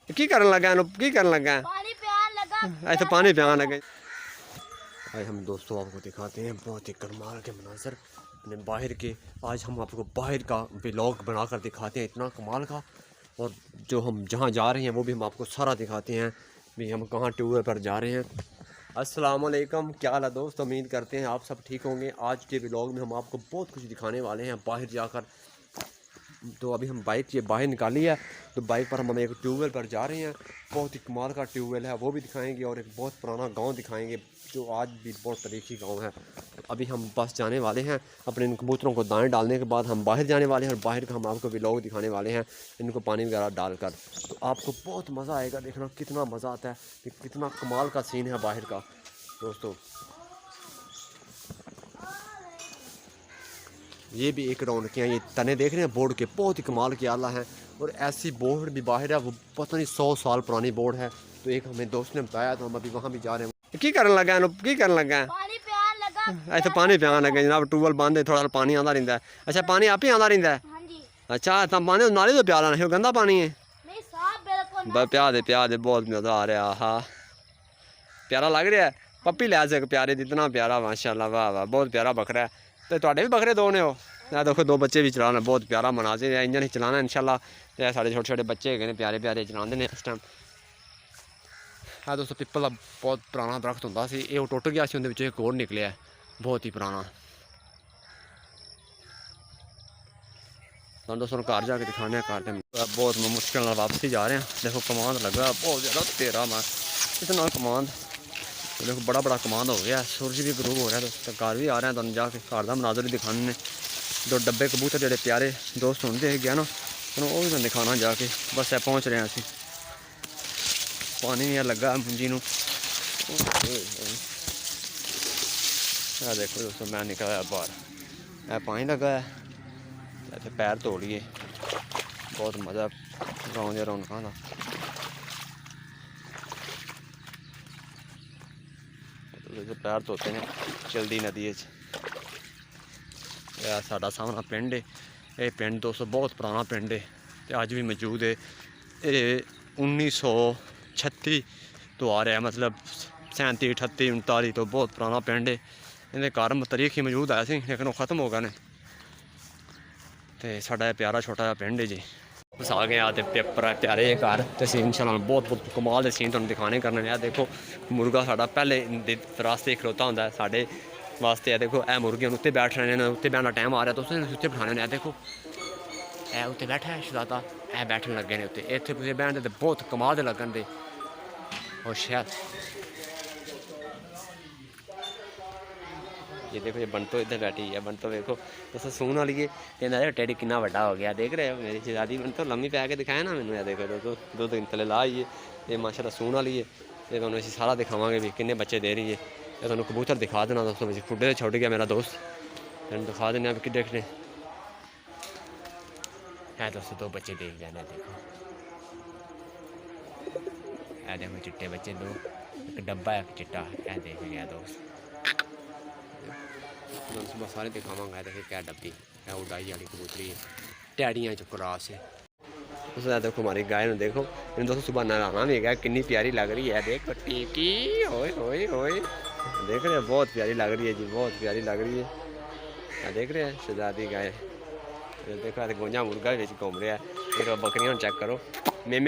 की करन लगा की करन लगा पानी प्यान लगा ऐसे पानी पियान लगे। आज हम दोस्तों आपको दिखाते हैं बहुत ही कमाल के मनाजर अपने बाहर के। आज हम आपको बाहर का व्लॉग बनाकर दिखाते हैं इतना कमाल का। और जो हम जहाँ जा रहे हैं वो भी हम आपको सारा दिखाते हैं भी हम कहाँ टूर पर जा रहे हैं। अस्सलाम वालेकुम, क्या हाल है दोस्त, उम्मीद करते हैं आप सब ठीक होंगे। आज के व्लॉग में हम आपको बहुत कुछ दिखाने वाले हैं बाहर जाकर। तो अभी हम बाइक ये बाहर निकाली है, तो बाइक पर हम एक ट्यूबवेल पर जा रहे हैं। बहुत ही कमाल का ट्यूबवेल है, वो भी दिखाएंगे और एक बहुत पुराना गांव दिखाएंगे जो आज भी बहुत तारीखी गांव है। तो अभी हम बस जाने वाले हैं, अपने इन कबूतरों को दाने डालने के बाद हम बाहर जाने वाले हैं और बाहर का हम आपको व्लॉग दिखाने वाले हैं इनको पानी वगैरह डालकर। तो आपको बहुत मज़ा आएगा, देखना कितना मज़ा आता है कि कितना कमाल का सीन है बाहर का दोस्तों। ये भी एक राउंड के हैं, ये तने देख रहे हैं बोर्ड के, बहुत ही कमाल के आला हैं। और ऐसी बोर्ड भी बाहर है, वो पता नहीं 100 साल पुरानी बोर्ड है। तो एक हमें दोस्त ने बताया, तो हम अभी वहाँ भी जा रहे हैं। की करन लगा की करन लगा पानी प्यान लगा ऐसे पानी पियान लगे जनाब। ट्यूबवेल बंद है, थोड़ा पानी आता रहता है। अच्छा पानी आप ही आता रहता है? हां जी। अच्छा तो पानी नाले तो प्याला नहीं, गंदा पानी है? नहीं साफ बिल्कुल बस प्या दे बहुत मजा आ रहा। हाँ प्यारा लग रहा है। पप्पी लिया से प्यारे, इतना प्यारा माशाल्लाह, वाह वाह बहुत प्यारा बकरा है। तो थोड़े भी बकरे दो ने हो ना, देखो दो बच्चे भी चलाना, बहुत प्यारा मनाजिर है। इंजन ही चलाना इंशाल्लाह। तो साढ़े छोटे छोटे बच्चे है प्यारे प्यारे चलाते हैं इस टाइम। हाँ दोस्तों, पिपल का बहुत पुराना दरख्त होंदा सी, ये टुट गया सी, उहदे विचों एक होर निकलिया, बहुत ही पुराना। तो दोस्तों घर जाके दिखाने घर बहुत मुश्किल वापसी जा रहे हैं। देखो कमांड लगा बहुत ज़्यादा तेरा मैं इतना कमांड, देखो बड़ा बड़ा कमांड हो गया। सूरज भी गरूब हो रहा है, तो घर भी आ रहे हैं, तुम जाके घर का मनाजर भी दिखाने। दो डब्बे कबूतर जोड़े प्यारे दोस्त होंगे गया ना, तो वो भी मैं दिखाना जाके। बस है पहुँच रहे हैं असी, पानी भी लगा मुंजी नूं। देखो दोस्तों मैं निकला बाहर, है पानी लगा है, ऐसे पैर धो लिए, बहुत मज़ा गाँव के रौनकों का। पैर धोते हैं चलती नदी। साडा सामना पिंड है, ये पिंड दोस्तों बहुत पुराना पिंड है, तो अज भी मौजूद है। ये 1936 तो आ रहा है, मतलब 37 38 39 तो बहुत पुराना पिंड है। इन्हें घर तारीख ही मौजूद आया सी, लेकिन वो ख़त्म हो गए ने। तो साडा प्यारा छोटा जहा पिंड है जी। बस आ गए आते पेपर है प्यारे घर, तो सीन शाल बहुत बहुत कमाल के सीन तुम दिखाने करने। देखो मुर्गा साडा पहले रास्ते खड़ोता होंगे साढ़े वास्ते है। देखो ए मुर्गे उत्ते बैठ रहे हैं, उत्ते बैठने टाइम आ रहा, तुम उत्ते बिठाने ने। देखो ए उत्ते बैठा है शहजादा, ए बैठने लगे ने उत्ते, इतने बैठते तो बहुत कमाल के लगन दे। और शायद ये देखो ये बंतो इधर बैठी है, बंतो देखो दोस्तों सून वाली है, कहना टेडी कितना बड़ा हो गया। देख रहे हो मेरी शहजादी बंतो लम्मी पै के दिखाया ना मैंने। देखो दोस्तों 2 दिन थले ला आई है, ये माशाल्लाह सून वाली है। ये तुहानूं असीं सारा दिखावांगे भी किन्ने बच्चे दे रही है। ये तुहानूं कबूतर दिखा देना दोस्तों, मुझे खुडे छुट गया मेरा दोस्त, तुहानूं दिखा देना कि देखने है दोस्तों। 2 बच्चे देख जाना, देखो है, देखो चिट्टे बच्चे 2, एक डब्बा है एक चिट्टा, है देख गया दोस्त। सुबह सारे दिखावांगा। देखो क्या डब्बी है, उड़ाई वाली कबूतरी है, टैडियाँ चुप क्रॉस है। उसमें देखो हमारी गाय ने, देखो इन दोस्तों सुबह नहलाना भी है, कितनी प्यारी लग रही है। देखो टीटी ओए ओए ओए, देख रहे हैं बहुत प्यारी लग रही है जी, बहुत प्यारी लग रही है। देख रहे हैं शहजादी गाय, देखो गोंजा मुर्गा घूम रहा है। फिर बकरियां चेक करो, मे